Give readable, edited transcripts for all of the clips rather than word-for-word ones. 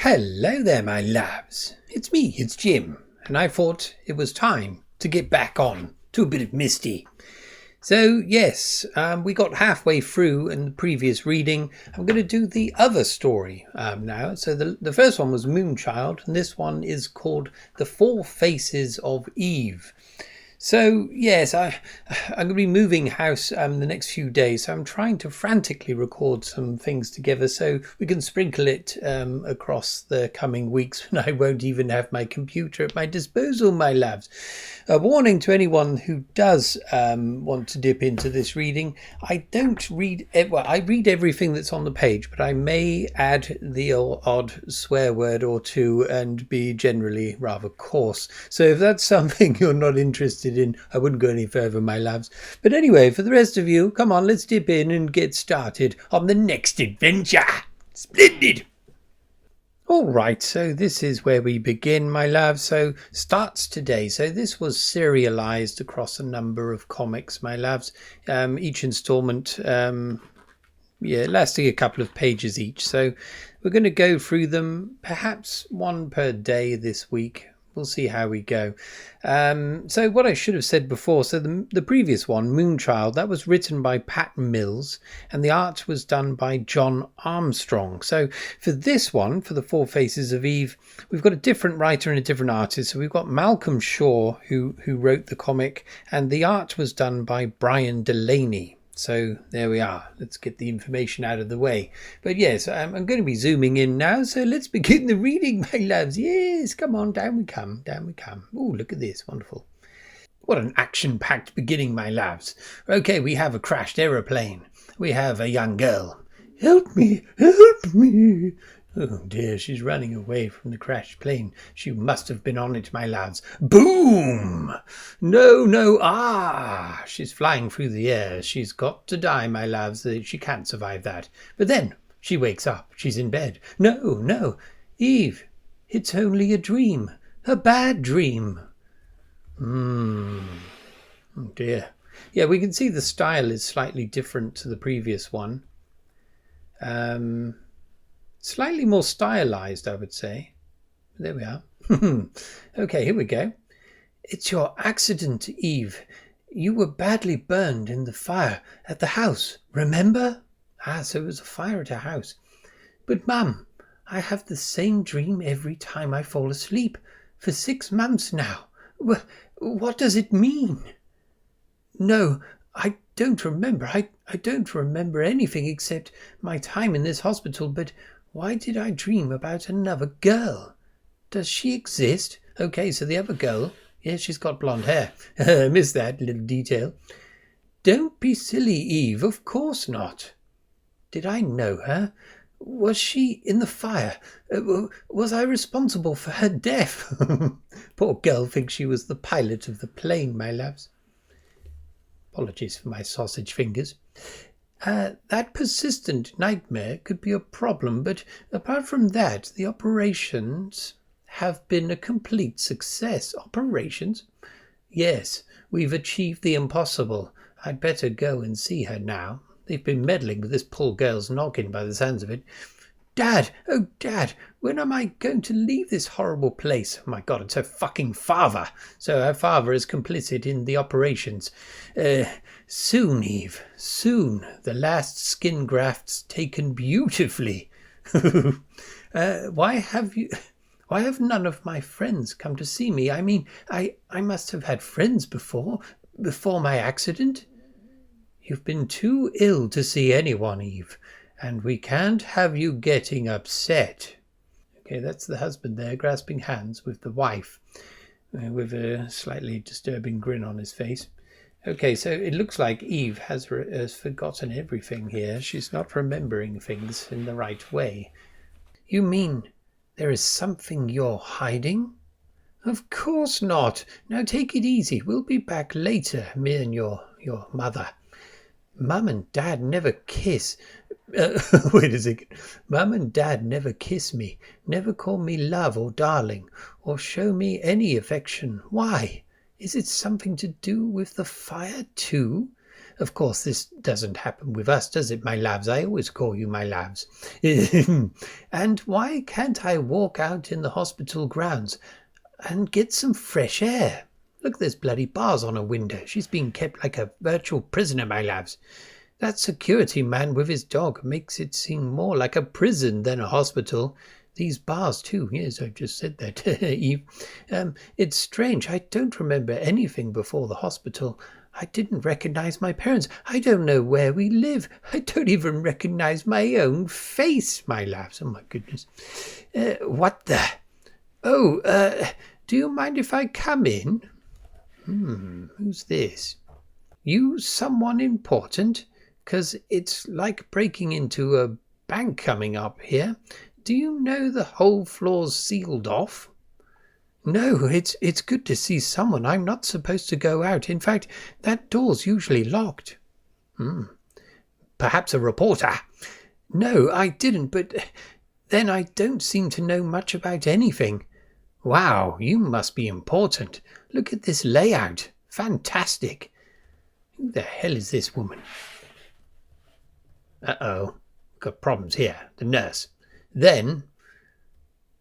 Hello there, my loves. It's me, it's Jim, and I thought it was time to get back on to a bit of Misty. So, yes, we got halfway through in the previous reading. I'm going to do the other story now. So the first one was Moonchild, and this one is called The Four Faces of Eve. So, yes, I'm going to be moving house the next few days, so I'm trying to frantically record some things together so we can sprinkle it across the coming weeks when I won't even have my computer at my disposal, my loves. A warning to anyone who does want to dip into this reading, I don't read, I read everything that's on the page, but I may add the odd swear word or two and be generally rather coarse. So if that's something you're not interested in, I wouldn't go any further, my loves. But anyway, for the rest of you, come on, let's dip in and get started on the next adventure. Splendid! All right, so this is where we begin, my love. So starts today. So this was serialized across a number of comics, my loves. Each installment, lasting a couple of pages each. So we're going to go through them, perhaps one per day this week. We'll see how we go. So what I should have said before, so the previous one, Moonchild, that was written by Pat Mills and the art was done by John Armstrong. So for this one, for The Four Faces of Eve, we've got a different writer and a different artist. So we've got Malcolm Shaw, who wrote the comic, and the art was done by Brian Delaney. So there we are. Let's get the information out of the way. But yes, I'm going to be zooming in now. So let's begin the reading, my loves. Yes, come on, down we come, down we come. Oh, look at this. Wonderful. What an action-packed beginning, my loves. Okay, we have a crashed aeroplane. We have a young girl. Help me, help me. Oh dear, she's running away from the crashed plane. She must have been on it, my lads. Boom! No, she's flying through the air. She's got to die, my lads. She can't survive that. But then she wakes up. She's in bed. No, Eve, it's only a dream. A bad dream. Oh dear. Yeah, we can see the style is slightly different to the previous one. Slightly more stylized, I would say. There we are. Okay, here we go. It's your accident, Eve. You were badly burned in the fire at the house, remember? So it was a fire at a house. But, Mum, I have the same dream every time I fall asleep, for 6 months now. What does it mean? No, I don't remember. I don't remember anything except my time in this hospital, but why did I dream about another girl? Does she exist? Okay, so the other girl, yes, she's got blonde hair. I missed that little detail. Don't be silly, Eve. Of course not. Did I know her? Was she in the fire? Was I responsible for her death? Poor girl thinks she was the pilot of the plane, my loves. Apologies for my sausage fingers. That persistent nightmare could be a problem, but apart from that, the operations have been a complete success. Operations? Yes, we've achieved the impossible. I'd better go and see her now. They've been meddling with this poor girl's noggin by the sounds of it. Dad! Oh, Dad! When am I going to leave this horrible place? Oh, my God, it's her fucking father. So her father is complicit in the operations. Soon, Eve. Soon. The last skin graft's taken beautifully. Why have none of my friends come to see me? I mean, I must have had friends before my accident. You've been too ill to see anyone, Eve. And we can't have you getting upset. Okay, that's the husband there, grasping hands with the wife, with a slightly disturbing grin on his face. Okay, so it looks like Eve has forgotten everything here. She's not remembering things in the right way. You mean there is something you're hiding? Of course not. Now take it easy. We'll be back later, me and your mother. Mum and Dad never kiss. Wait a second. Mum and Dad never kiss me, never call me love or darling, or show me any affection. Why? Is it something to do with the fire too? Of course, this doesn't happen with us, does it, my loves? I always call you my loves. And why can't I walk out in the hospital grounds and get some fresh air? Look, there's bloody bars on her window. She's being kept like a virtual prisoner, my loves. That security man with his dog makes it seem more like a prison than a hospital. These bars too. Yes, I just said that, Eve. It's strange. I don't remember anything before the hospital. I didn't recognize my parents. I don't know where we live. I don't even recognize my own face, my loves. Oh, my goodness. What the? Oh, do you mind if I come in? Who's this? You someone important? 'Cause it's like breaking into a bank coming up here. Do you know the whole floor's sealed off? No, it's good to see someone. I'm not supposed to go out. In fact, that door's usually locked. Perhaps a reporter. No, I didn't, but then I don't seem to know much about anything. Wow, you must be important. Look at this layout. Fantastic. Who the hell is this woman? Uh-oh. Got problems here. The nurse. Then,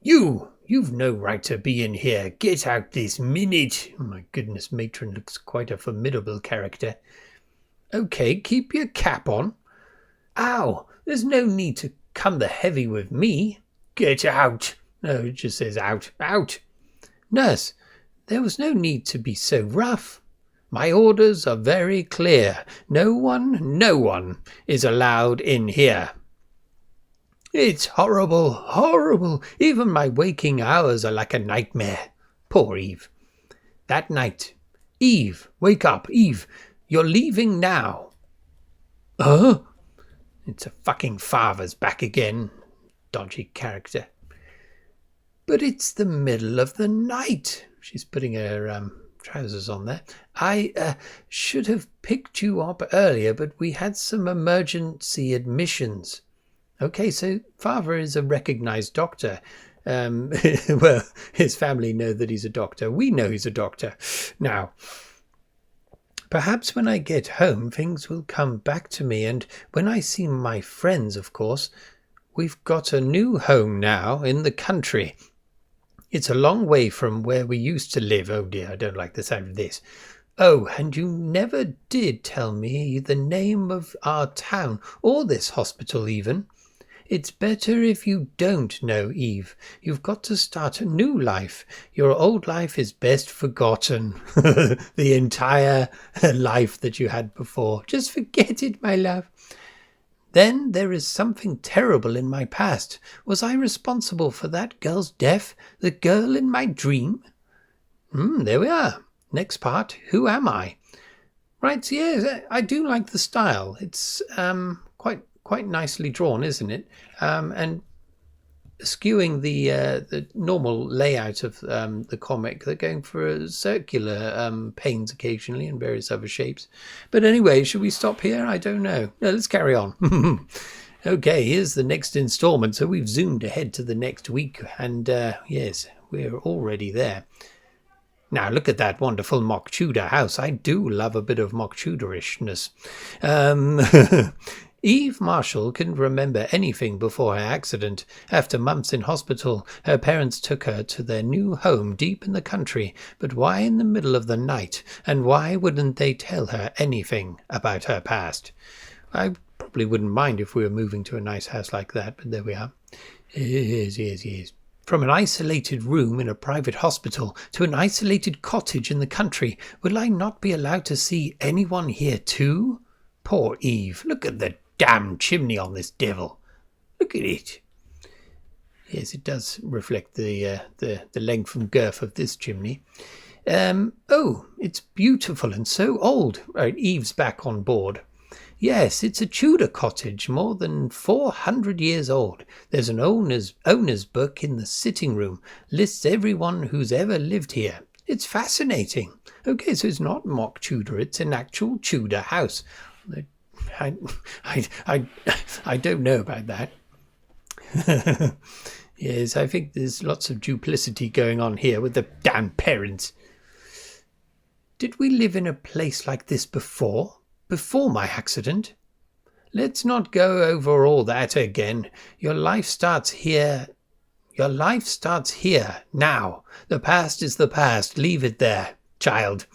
you've no right to be in here. Get out this minute. Oh my goodness, matron looks quite a formidable character. Okay, keep your cap on. Ow, there's no need to come the heavy with me. Get out. No, it just says out, out. Nurse, there was no need to be so rough. My orders are very clear. No one is allowed in here. It's horrible, horrible. Even my waking hours are like a nightmare. Poor Eve. That night. Eve, wake up, Eve. You're leaving now. It's a fucking father's back again. Dodgy character. But it's the middle of the night. She's putting her trousers on there. I should have picked you up earlier, but we had some emergency admissions. Okay, so father is a recognized doctor. Well, his family know that he's a doctor. We know he's a doctor. Now, perhaps when I get home, things will come back to me. And when I see my friends, of course, we've got a new home now in the country. It's a long way from where we used to live. Oh dear, I don't like the sound of this. Oh, and you never did tell me the name of our town, or this hospital even. It's better if you don't know, Eve. You've got to start a new life. Your old life is best forgotten. The entire life that you had before. Just forget it, my love. Then there is something terrible in my past. Was I responsible for that girl's death? The girl in my dream? There we are. Next part. Who am I? Right, so yes, I do like the style. It's quite nicely drawn, isn't it? And skewing the normal layout of the comic. They're going for circular panes occasionally and various other shapes. But anyway, should we stop here? I don't know. No, let's carry on. Okay, here's the next installment. So we've zoomed ahead to the next week. And yes, we're already there. Now, look at that wonderful mock Tudor house. I do love a bit of mock Tudorishness. Eve Marshall couldn't remember anything before her accident. After months in hospital, her parents took her to their new home deep in the country. But why in the middle of the night? And why wouldn't they tell her anything about her past? I probably wouldn't mind if we were moving to a nice house like that, but there we are. Yes. From an isolated room in a private hospital to an isolated cottage in the country, will I not be allowed to see anyone here too? Poor Eve, look at the damn chimney on this devil. Look at it. Yes, it does reflect the length and girth of this chimney. Oh, it's beautiful and so old. Right, Eve's back on board. Yes, it's a Tudor cottage, more than 400 years old. There's an owner's book in the sitting room, lists everyone who's ever lived here. It's fascinating. Okay, so it's not mock Tudor, it's an actual Tudor house. I don't know about that. Yes, I think there's lots of duplicity going on here with the damn parents. Did we live in a place like this before? Before my accident? Let's not go over all that again. Your life starts here. Your life starts here, now. The past is the past. Leave it there, child.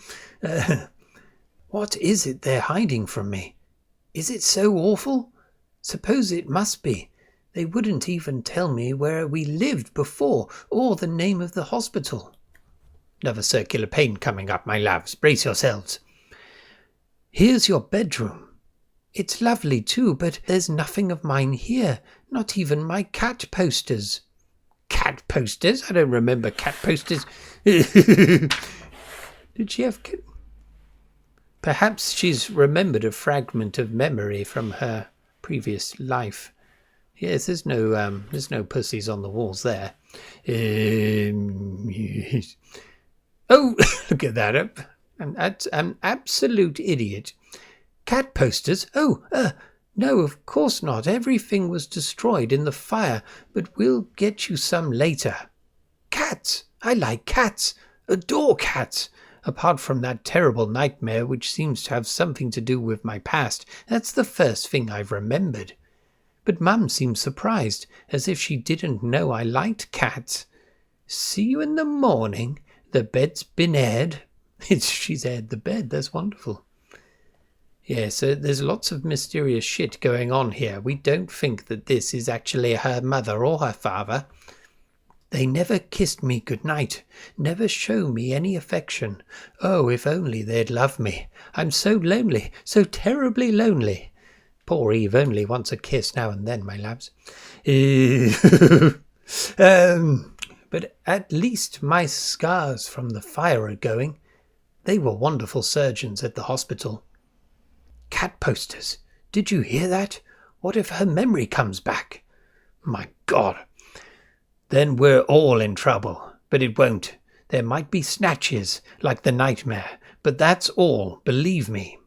What is it they're hiding from me? Is it so awful? Suppose it must be. They wouldn't even tell me where we lived before, or the name of the hospital. Another circular pain coming up, my loves. Brace yourselves. Here's your bedroom. It's lovely too, but there's nothing of mine here, not even my cat posters. Cat posters? I don't remember cat posters. Did she have cat? Perhaps she's remembered a fragment of memory from her previous life. Yes, there's no pussies on the walls there. Oh, look at that. I'm an absolute idiot. Cat posters? Oh, no, of course not. Everything was destroyed in the fire, but we'll get you some later. Cats! I like cats. Adore cats. Apart from that terrible nightmare, which seems to have something to do with my past, that's the first thing I've remembered. But Mum seemed surprised, as if she didn't know I liked cats. See you in the morning. The bed's been aired. She's aired the bed. That's wonderful. Yeah, so there's lots of mysterious shit going on here. We don't think that this is actually her mother or her father. They never kissed me goodnight, never show me any affection. Oh, if only they'd love me. I'm so lonely, so terribly lonely. Poor Eve only wants a kiss now and then, my loves. But at least my scars from the fire are going. They were wonderful surgeons at the hospital. Cat posters. Did you hear that? What if her memory comes back? My God. Then we're all in trouble. But it won't. There might be snatches, like the nightmare. But that's all, believe me.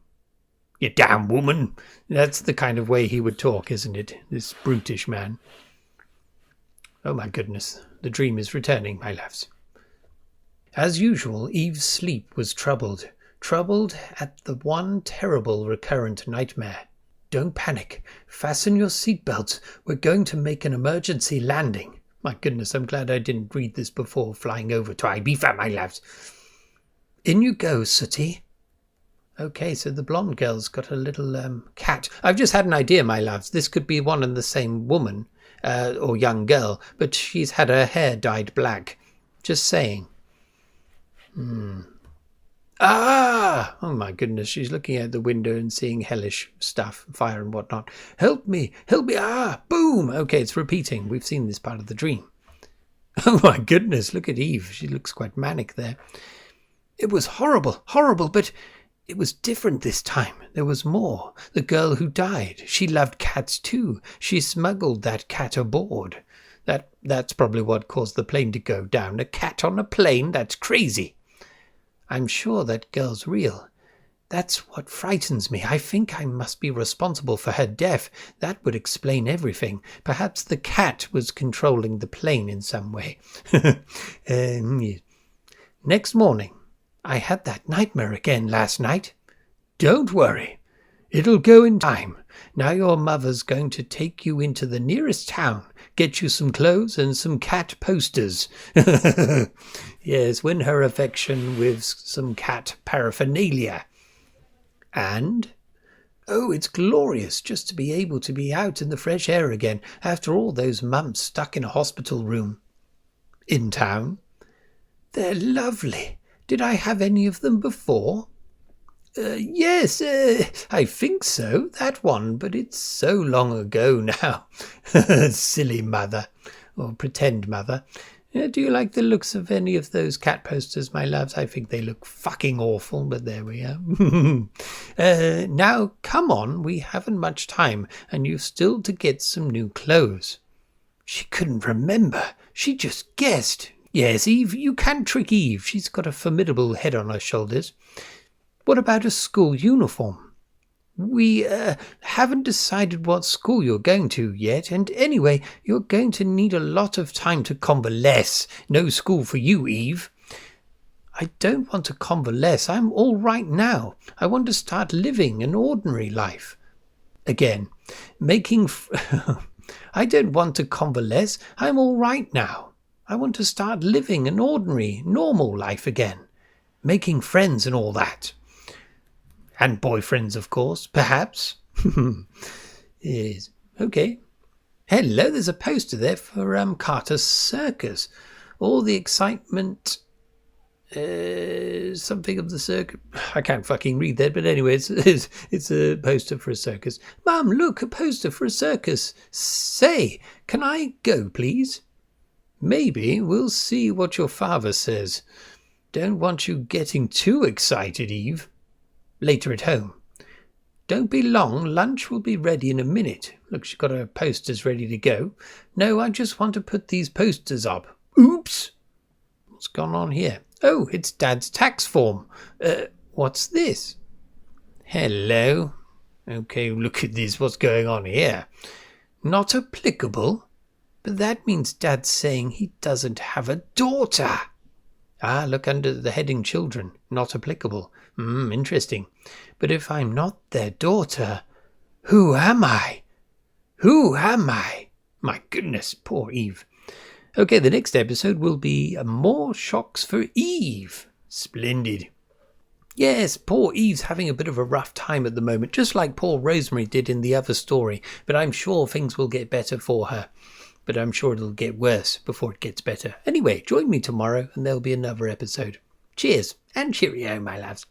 You damn woman. That's the kind of way he would talk, isn't it? This brutish man. Oh my goodness. The dream is returning, my loves. As usual, Eve's sleep was troubled at the one terrible recurrent nightmare. Don't panic. Fasten your seatbelts. We're going to make an emergency landing. My goodness, I'm glad I didn't read this before flying over to Ibiza, my loves. In you go, Sooty. Okay, so the blonde girl's got a little cat. I've just had an idea, my loves. This could be one and the same woman, or young girl, but she's had her hair dyed black. Just saying. Ah! Oh my goodness, she's looking out the window and seeing hellish stuff, fire and whatnot. Help me! Help me! Ah! Boom! Okay, it's repeating. We've seen this part of the dream. Oh my goodness, look at Eve. She looks quite manic there. It was horrible, horrible, but it was different this time. There was more. The girl who died, she loved cats too. She smuggled that cat aboard. That's probably what caused the plane to go down. A cat on a plane? That's crazy. I'm sure that girl's real. That's what frightens me. I think I must be responsible for her death. That would explain everything. Perhaps the cat was controlling the plane in some way. Next morning, I had that nightmare again last night. Don't worry. It'll go in time. Now your mother's going to take you into the nearest town, get you some clothes and some cat posters. Yes, win her affection with some cat paraphernalia. And, oh, it's glorious just to be able to be out in the fresh air again after all those months stuck in a hospital room. In town. They're lovely. Did I have any of them before? Yes, I think so, that one, but it's so long ago now. Silly mother, or pretend mother. Do you like the looks of any of those cat posters, my loves? I think they look fucking awful, but there we are. Now, come on, we haven't much time, and you've still to get some new clothes. She couldn't remember. She just guessed. Yes, Eve, you can trick Eve. She's got a formidable head on her shoulders. What about a school uniform? We haven't decided what school you're going to yet, and anyway, you're going to need a lot of time to convalesce. No school for you, Eve. I don't want to convalesce. I'm all right now. I want to start living an ordinary life. Again, I don't want to convalesce. I'm all right now. I want to start living an ordinary, normal life again. Making friends and all that. And boyfriends, of course, perhaps. Yes. Okay. Hello, there's a poster there for Carter's Circus. All the excitement... something of the circus. I can't fucking read that, but anyway, it's a poster for a circus. Mum, look, a poster for a circus. Say, can I go, please? Maybe. We'll see what your father says. Don't want you getting too excited, Eve. Later at home. Don't be long. Lunch will be ready in a minute. Look, she's got her posters ready to go. No, I just want to put these posters up. Oops. What's gone on here? Oh, it's Dad's tax form. What's this? Hello. Okay, look at this. What's going on here? Not applicable? But that means Dad's saying he doesn't have a daughter. Ah, look under the heading children. Not applicable. Interesting. But if I'm not their daughter, who am I? Who am I? My goodness, poor Eve. Okay, the next episode will be more shocks for Eve. Splendid. Yes, poor Eve's having a bit of a rough time at the moment, just like poor Rosemary did in the other story. But I'm sure things will get better for her. But I'm sure it'll get worse before it gets better. Anyway, join me tomorrow and there'll be another episode. Cheers and cheerio, my lads.